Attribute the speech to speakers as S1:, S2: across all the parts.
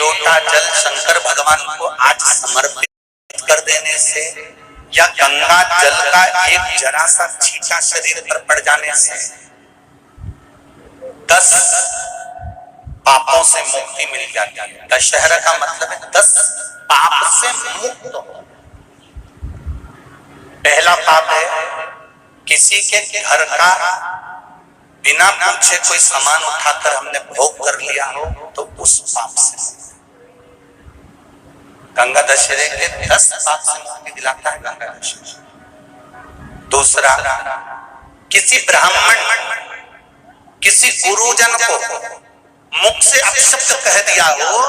S1: लोटा जल शंकर भगवान को आज समर्पित कर देने से या गंगा जल का एक जरा सा छींटा शरीर पर पड़ जाने से 10 पापों से मुक्ति मिल जाती है। दशहरा का मतलब है 10 पाप से मुक्त हो। पहला पाप है किसी के घर का बिना पूछे कोई सामान उठाकर हमने भोग कर लिया हो तो उस पाप से। गंगा दशहरे के 10 पाप से मुक्ति दिलाता है गंगा दशहरा। दूसरा, किसी ब्राह्मण किसी गुरुजन को मुख से अपशब्द कह दिया हो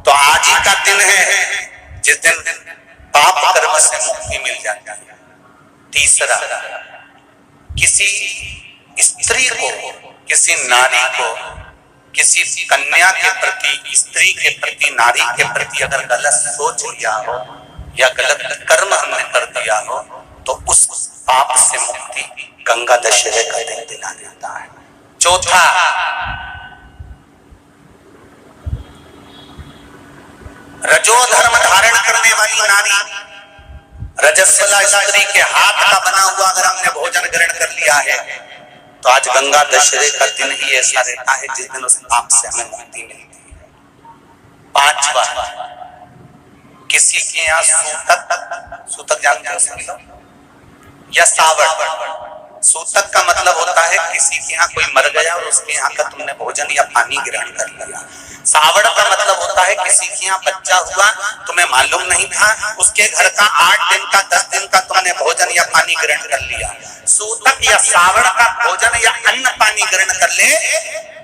S1: तो आज ही का दिन है जिस दिन पाप कर्म से मुक्ति मिल जाती है। तीसरा, किसी स्त्री को किसी नारी को किसी कन्या के प्रति स्त्री के प्रति नारी के प्रति अगर गलत सोच लिया हो या गलत कर्म हमने कर दिया हो तो उस पाप से मुक्ति गंगा दशहरे का दिन दिला देता है। चौथा, रजो धर्म धारण करने वाली नारी रजस्वला स्त्री के हाथ का बना हुआ अगर हमने भोजन ग्रहण कर लिया है तो आज गंगा दशहरे का दिन ही ऐसा रहता है जिस दिन उस पाप से हमें मुक्ति मिलती है। पांचवा, किसी के यहाँ सूतक जानते हो या सावड़। सूतक का मतलब होता है किसी के यहाँ कोई मर गया और उसके यहाँ का तुमने भोजन या पानी ग्रहण कर लिया। सावड़ का मतलब होता है किसी के यहाँ बच्चा हुआ तुम्हें मालूम नहीं था, उसके घर का 8 दिन का 10 दिन का तुमने भोजन या पानी ग्रहण कर लिया। सूतक या सावड़ का भोजन या अन्न पानी ग्रहण कर ले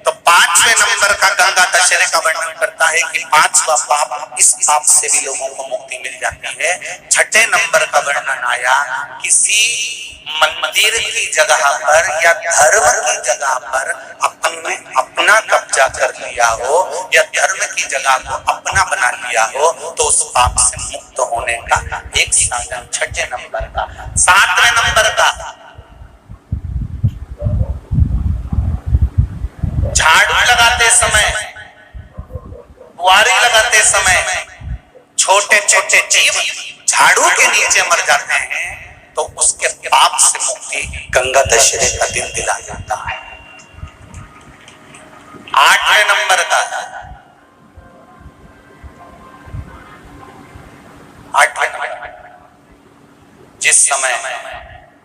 S1: तो 5वें नंबर का गंगा दशहरे का वर्णन करता है कि 5वां पाप, इस पाप से भी लोगों को मुक्ति मिल जाती है। 6ठे नंबर का वर्णन आया किसी मंदिर की जगह पर या धर्म की जगह पर अपना कब्जा कर लिया हो या धर्म की जगह को अपना बना लिया हो तो उस पाप से मुक्त होने का एक साधन 6ठे नंबर का। 7वें नंबर का, झाड़ू लगाते समय बुआरी लगाते समय छोटे छोटे जीव झाड़ू के नीचे मर जाते हैं तो उसके पाप से मुक्ति गंगा दशहरे का दिन दिला जाता है। 8वें नंबर का, 8वें नंबर, जिस समय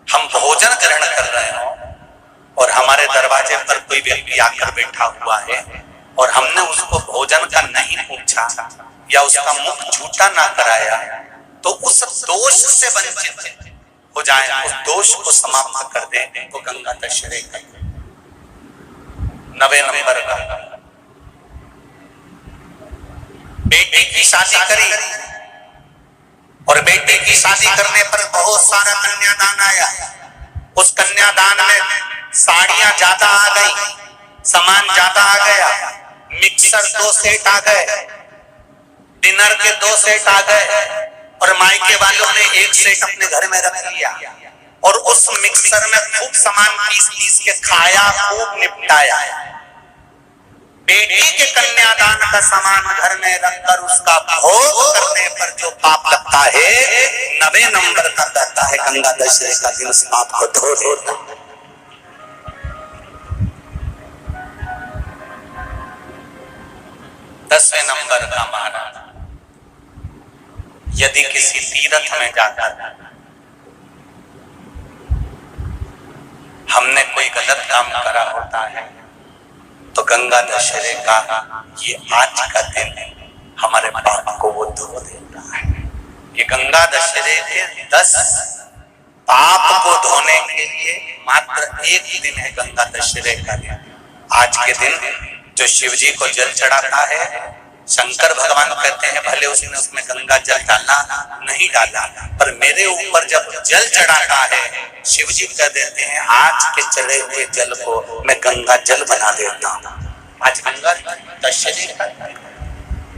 S1: हम भोजन ग्रहण कर रहे हो और हमारे दरवाजे पर कोई व्यक्ति आकर बैठा हुआ है और हमने उसको भोजन का नहीं पूछा या उसका मुख झूठा ना कराया तो उस दोष से वंचित हो जाए, उस दोष को समाप्त कर दे तो गंगा दशहरे का। 9वें नंबर का, बेटी की शादी करी और बेटी की शादी करने पर बहुत सारा कन्यादान आया। उस कन्यादान में साड़ियां ज्यादा आ गई, सामान ज्यादा आ गया, मिक्सर 2 सेट आ गए, डिनर के 2 सेट आ गए और मायके वालों ने 1 सेट अपने घर में रख लिया और उस मिक्सर में खूब सामान पीस के खाया, खूब निपटाया। बेटी के कन्यादान का सामान घर में रखकर उसका भोग करने पर जो पाप लगता है 9वें नंबर का कहता है गंगा दशहरे का दिन उस पाप को धो देता। 10वें नंबर का महाराज, यदि किसी तीर्थ में जाकर हमने कोई गलत काम करा होता है तो गंगा दशहरे का ये आज का दिन हमारे पाप को वो धो देता है। ये गंगा दशहरे के 10 पाप को धोने के लिए मात्र एक ही दिन है गंगा दशहरे का दिन। आज के दिन जो शिव जी को जल चढ़ाता है, शंकर भगवान कहते हैं भले उसने उसमें गंगा जल डाला नहीं डाला पर मेरे ऊपर जब जल चढ़ाता है शिव जी कह देते हैं आज के चढ़े हुए जल को मैं गंगा जल बना देता हूँ। आज गंगा दशहरे का